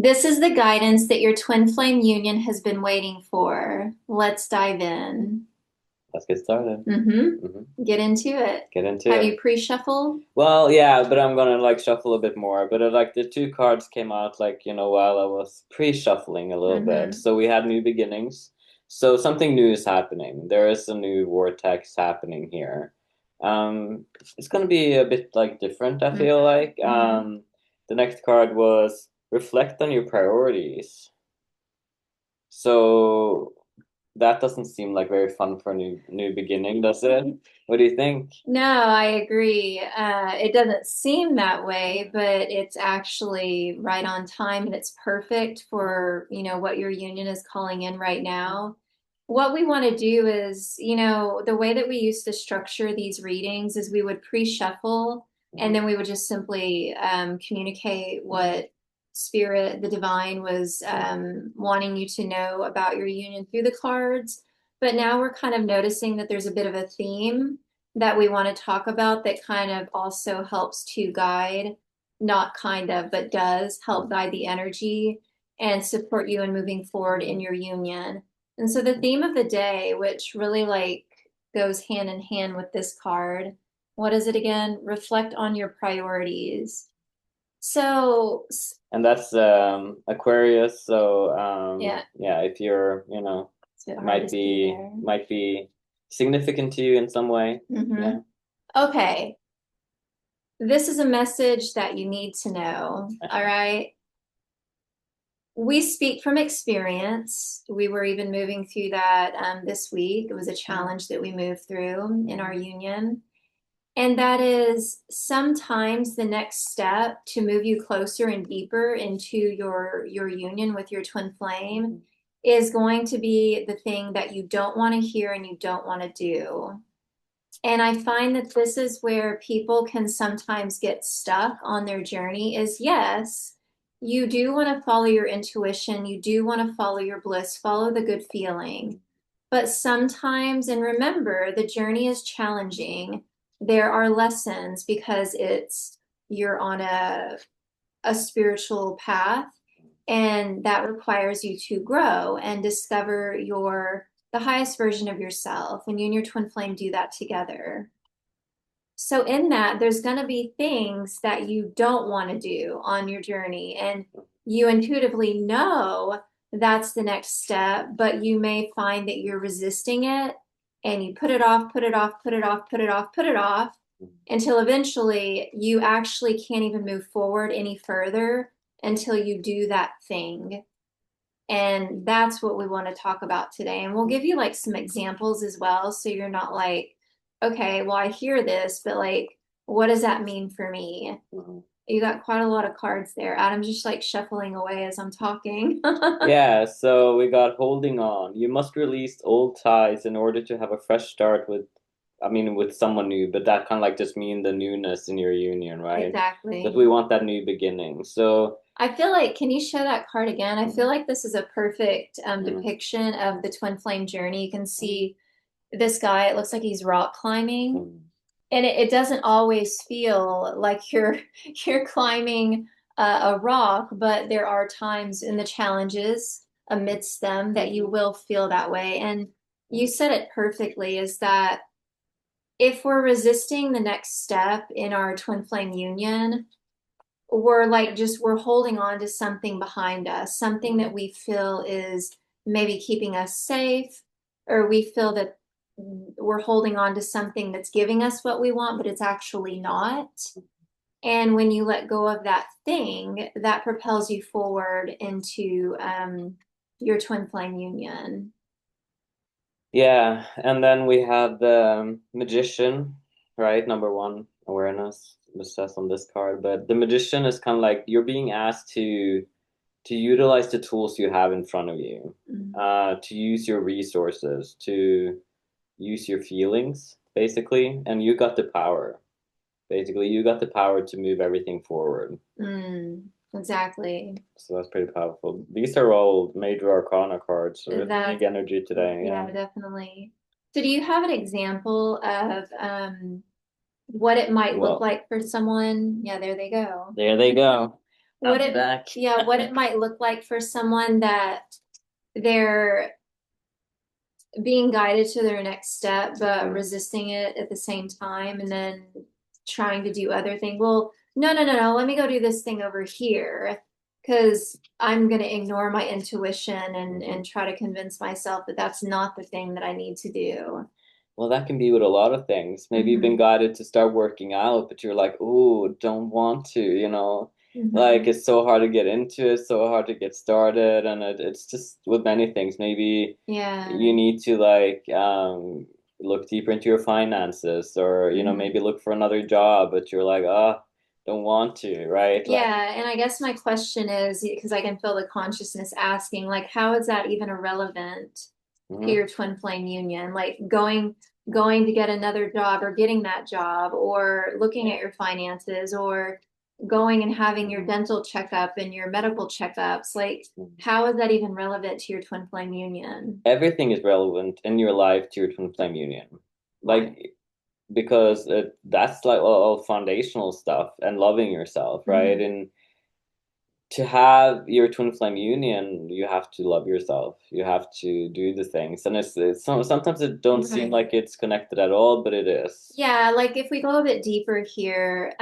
This is the guidance that your twin flame union has been waiting for. Let's dive in. Let's get started. Get into it. Get into Have it. you pre-shuffled? Well, yeah, but I'm gonna like shuffle a bit more. But like the two cards came out like, while I was pre-shuffling a little bit. Mm-hmm. So we had new beginnings. So something new is happening. There is a new vortex happening here. It's gonna be a bit like different, I feel like. Mm-hmm. The next card was reflect on your priorities. So that doesn't seem like very fun for a new beginning, does it? What do you think? No, I agree. It doesn't seem that way, but it's actually right on time and it's perfect for, what your union is calling in right now. What we want to do is, the way that we used to structure these readings is we would pre-shuffle and then we would just simply communicate what spirit, the divine, was wanting you to know about your union through the cards. But now we're kind of noticing that there's a bit of a theme that we want to talk about that kind of also helps to guide, not kind of, but does help guide the energy and support you in moving forward in your union. And so the theme of the day, which really like goes hand in hand with this card, what is it again? Reflect on your priorities. So, And that's Aquarius, so yeah, yeah, if you're, it's a bit hard to might see be there. might be significant to you in some way. Mm-hmm. Yeah. Okay, this is a message that you need to know. All right. We speak from experience. We were even moving through that this week. It was a challenge that we moved through in our union. And that is sometimes the next step to move you closer and deeper into your union with your twin flame is going to be the thing that you don't want to hear and you don't want to do. And I find that this is where people can sometimes get stuck on their journey is yes, you do want to follow your intuition, you do want to follow your bliss, follow the good feeling. But sometimes, and remember, the journey is challenging. There are lessons because you're on a spiritual path and that requires you to grow and discover the highest version of yourself, and you and your twin flame do that together. So in that there's going to be things that you don't want to do on your journey, and you intuitively know that's the next step, but you may find that you're resisting it and you put it off, put it off, put it off, put it off, put it off until eventually you actually can't even move forward any further until you do that thing. And that's what we want to talk about today. And we'll give you like some examples as well. So you're not like, okay, well, I hear this, but like, what does that mean for me? Mhm. You got quite a lot of cards there. Adam's just like shuffling away as I'm talking. Yeah, so we got holding on. You must release old ties in order to have a fresh start with someone new, but that kind of like just mean the newness in your union, right? That Exactly. we want that new beginning. So, I feel like, can you show that card again? I feel like this is a perfect mm, depiction of the twin flame journey. You can see this guy, it looks like he's rock climbing. mm, And it doesn't always feel like you're climbing a rock, but there are times in the challenges amidst them that you will feel that way. And you said it perfectly, is that if we're resisting the next step in our twin flame union, we're holding on to something behind us, something that we feel is maybe keeping us safe, or we feel that we're holding on to something that's giving us what we want, but it's actually not. And when you let go of that thing, that propels you forward into your twin flame union. yeah, and then we have the magician, right? Number one, awareness, this says on this card. But the magician is kind of like you're being asked to utilize the tools you have in front of you, Mm-hmm. to use your resources, to use your feelings, basically, and you got the power. Basically, you got the power to move everything forward. Exactly. So that's pretty powerful. These are all major arcana cards, so it's big That, energy today. Yeah. yeah, definitely. So, do you have an example of what it might look Well, like for someone? Yeah, there they go. there they go. what I'm it back. yeah, what it might look like for someone that they're being guided to their next step, but resisting it at the same time, and then trying to do other things. Well, no, let me go do this thing over here because I'm going to ignore my intuition and try to convince myself that that's not the thing that I need to do. Well, that can be with a lot of things. Maybe you've been Mm-hmm. guided to start working out, but you're like, oh, don't want to, you know? Like Mm-hmm. it's so hard to get into it, so hard to get started, and it's just with many things. Maybe Yeah. you need to like look deeper into your finances, or you know, Mm-hmm. maybe look for another job, but you're like, ah, don't want to, right? Like, Yeah, and I guess my question is because I can feel the consciousness asking, like, how is that even irrelevant to mhm, your twin flame union? Like going to get another job or getting that job or looking at your finances or going and having your dental checkup and your medical checkups. Like, mhm. how is that even relevant to your twin flame union? Everything is relevant in your life to your twin flame union. Why? Like because that's like all foundational stuff and loving yourself, right? Mm-hmm. And to have your twin flame union, you have to love yourself. You have to do the things, and sometimes it don't seem Right. like it's connected at all, but it is. Yeah, like if we go a bit deeper here,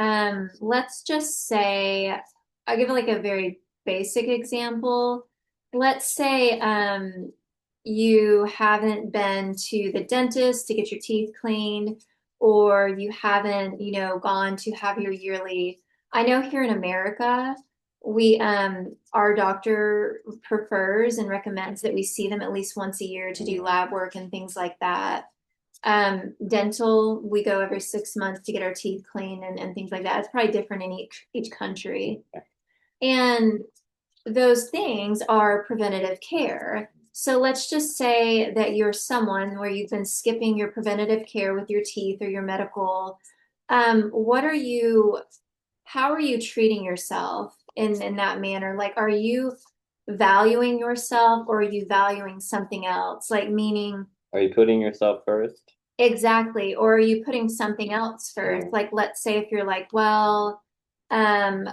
let's just say I'll give like a very basic example. Let's say you haven't been to the dentist to get your teeth cleaned, or you haven't, gone to have your yearly. I know here in America, we our doctor prefers and recommends that we see them at least once a year to do Mhm. lab work and things like that. Dental, we go every 6 months to get our teeth cleaned and things like that. It's probably different in each country. And those things are preventative care. So let's just say that you're someone where you've been skipping your preventative care with your teeth or your medical. What are you, how are you treating yourself in that manner? Like, are you valuing yourself or are you valuing something else? Like, meaning, Are you putting yourself first? exactly. Or are you putting something else first? Mm. Like, let's say if you're like, well, um,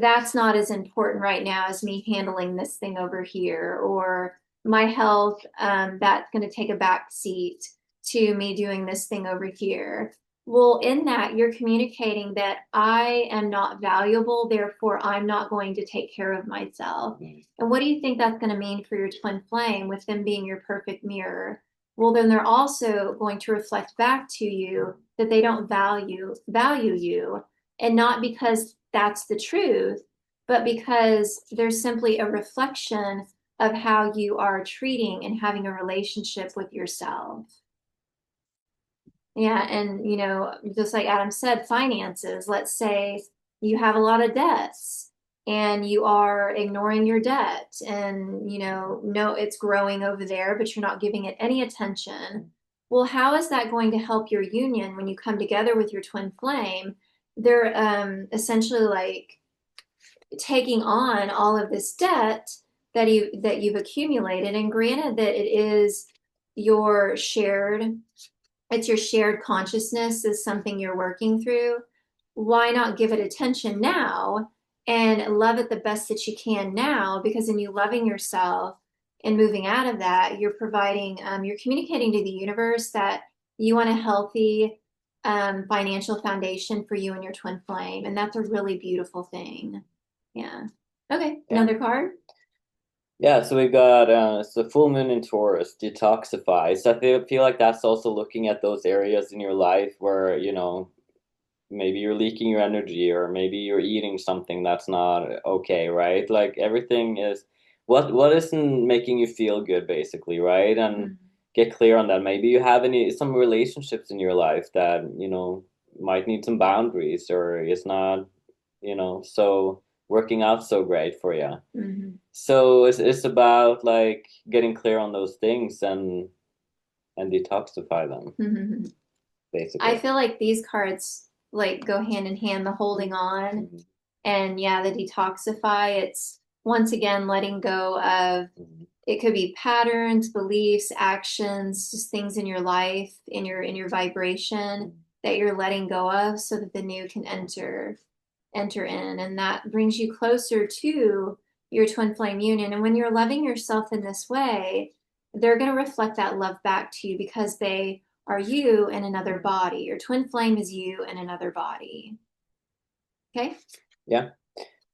that's not as important right now as me handling this thing over here, or my health, that's going to take a back seat to me doing this thing over here. Well, in that, you're communicating that I am not valuable, therefore, I'm not going to take care of myself. Mm. And what do you think that's going to mean for your twin flame with them being your perfect mirror? Well, then they're also going to reflect back to you that they don't value you, and not because that's the truth, but because there's simply a reflection of how you are treating and having a relationship with yourself. Yeah, and just like Adam said, finances. Let's say you have a lot of debts and you are ignoring your debt and no, it's growing over there, but you're not giving it any attention. Well, how is that going to help your union when you come together with your twin flame? They're essentially like taking on all of this debt that you've accumulated, and granted that your shared it's your shared consciousness is something you're working through. Why not give it attention now and love it the best that you can now? Because in you loving yourself and moving out of that, you're communicating to the universe that you want a healthy financial foundation for you and your twin flame. And that's a really beautiful thing. Yeah. Okay. Yeah. Another card. Yeah, so we've got it's the full moon in Taurus, detoxify. So I feel like that's also looking at those areas in your life where, you know, maybe you're leaking your energy or maybe you're eating something that's not okay, right? Like everything is what isn't making you feel good basically, right? And Mm-hmm. get clear on that. Maybe you have some relationships in your life that, you know, might need some boundaries or is not, you know, so working out so great for you. Mm-hmm. So it's about like getting clear on those things and detoxify them, Mm-hmm. I basically. feel like these cards like go hand in hand, the holding on Mhm, and yeah, the detoxify. It's once again letting go of mhm, it could be patterns, beliefs, actions, just things in your life, in your vibration mhm. that you're letting go of so that the new can enter. enter in, and that brings you closer to your twin flame union. And when you're loving yourself in this way, they're going to reflect that love back to you because they are you in another body. Your twin flame is you in another body. Okay? Yeah.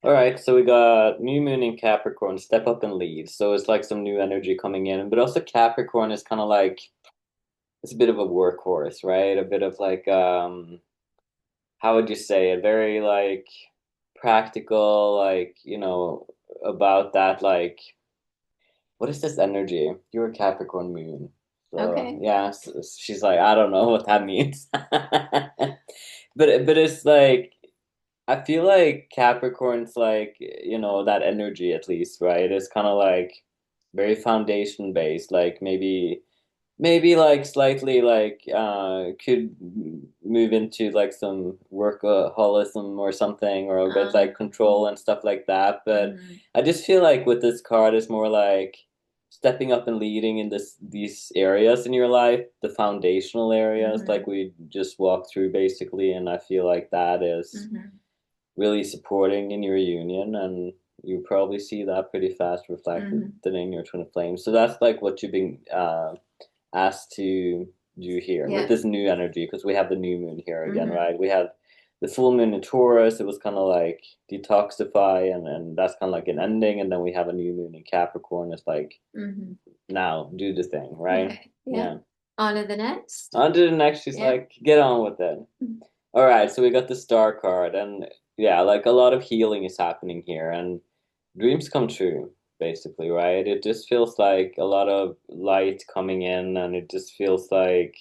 All right, so we got new moon in Capricorn, step up and lead. So it's like some new energy coming in, but also Capricorn is kind of like it's a bit of a workhorse, right? A bit of like how would you say it? Very like practical, like, about that like what is this energy? You're a Capricorn moon. So Okay. yeah, she's like, I don't know what that means. But it's like I feel like Capricorn's like, that energy at least, right? It's kind of like very foundation based, like maybe like slightly like could move into like some workaholism or something or a bit like control and stuff like that. But I just feel like with this card it's more like stepping up and leading in these areas in your life, the foundational areas like we just walked through basically, and I feel like that is really supporting in your union, and you probably see that pretty fast reflected in your twin flame. So that's like what you've been asked to do here with this new energy, because we have the new moon here again, right? We have the full moon in Taurus. It was kind of like detoxify, and that's kind of like an ending. And then we have a new moon in Capricorn. It's like now do the thing, right? Okay. Yeah. On to the next. On to the next. She's like, get on with it. All right, so we got the star card, and yeah, like a lot of healing is happening here, and dreams come true, basically, right? It just feels like a lot of light coming in, and it just feels like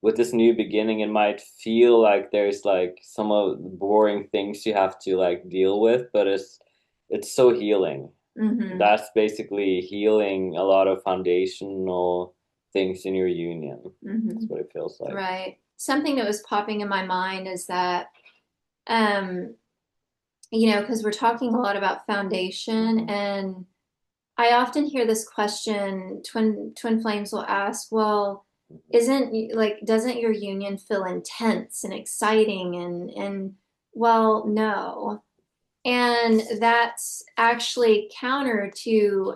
with this new beginning, it might feel like there's like some of the boring things you have to like deal with, but it's so healing. That's basically healing a lot of foundational things in your union. That's what it feels like. Right. Something that was popping in my mind is that, um, because we're talking a lot about foundation, and I often hear this question, twin flames will ask, well, doesn't your union feel intense and exciting and well, no. And that's actually counter to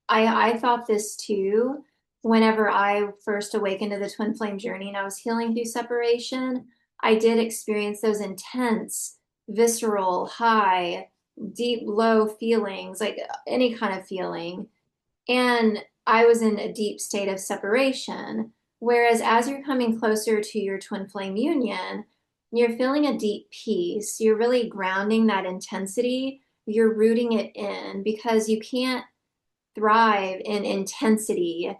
I thought this too whenever I first awakened to the twin flame journey and I was healing through separation. I did experience those intense, visceral, high, deep, low feelings, like any kind of feeling. And I was in a deep state of separation. Whereas as you're coming closer to your twin flame union, you're feeling a deep peace. You're really grounding that intensity. You're rooting it in because you can't thrive in intensity.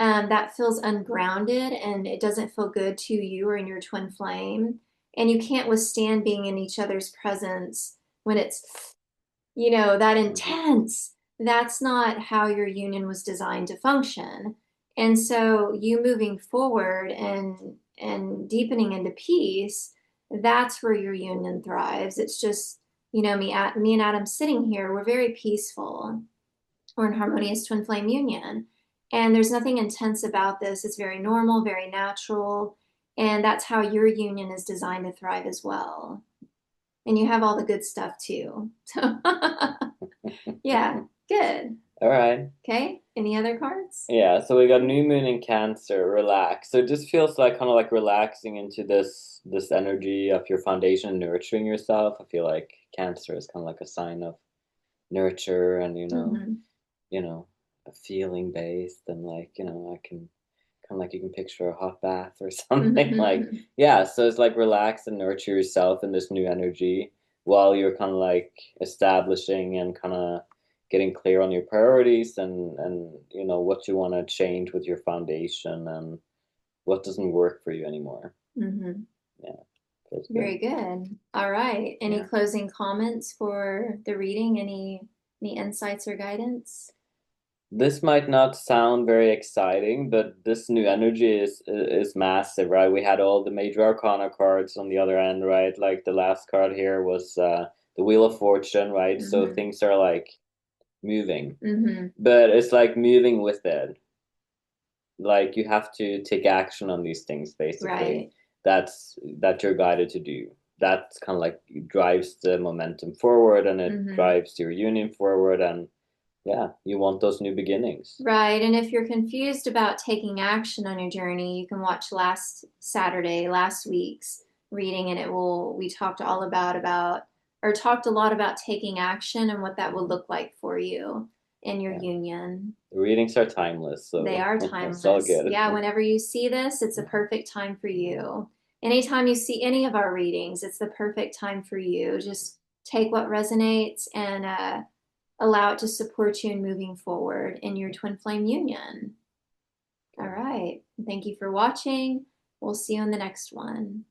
That feels ungrounded and it doesn't feel good to you or in your twin flame. And you can't withstand being in each other's presence when it's, that intense. That's not how your union was designed to function. And so you moving forward and deepening into peace, that's where your union thrives. It's just, me and Adam sitting here, we're very peaceful. We're in harmonious twin flame union. And there's nothing intense about this. It's very normal, very natural. And that's how your union is designed to thrive as well. And you have all the good stuff too. So, yeah, good. All right. Okay. Any other cards? Yeah, so we got new moon in Cancer, relax. So it just feels like kind of like relaxing into this energy of your foundation, nurturing yourself. I feel like Cancer is kind of like a sign of nurture and a feeling based, and like, I can kind of like you can picture a hot bath or something like yeah, so it's like relax and nurture yourself in this new energy while you're kind of like establishing and kind of getting clear on your priorities and what you want to change with your foundation and what doesn't work for you anymore. Yeah, feels good. Very good. All right. Any closing comments for the reading? Any insights or guidance? This might not sound very exciting, but this new energy is massive, right? We had all the major arcana cards on the other end, right? Like the last card here was the Wheel of Fortune, right? So things are like moving, but it's like moving with it. Like you have to take action on these things, basically. Right. That you're guided to do. that kind of like drives the momentum forward, and it Mm-hmm. drives your union forward, and yeah, you want those new beginnings. Right. And if you're confused about taking action on your journey, you can watch last week's reading, and we talked all about, or talked a lot about taking action and what that will look like for you in your Yeah, union. the readings are timeless, They so are it's all timeless. good. Yeah, whenever you see this, it's a perfect time for you. Anytime you see any of our readings, it's the perfect time for you. Just take what resonates and allow it to support you in moving forward in your twin flame union. All right. Thank you for watching. We'll see you on the next one.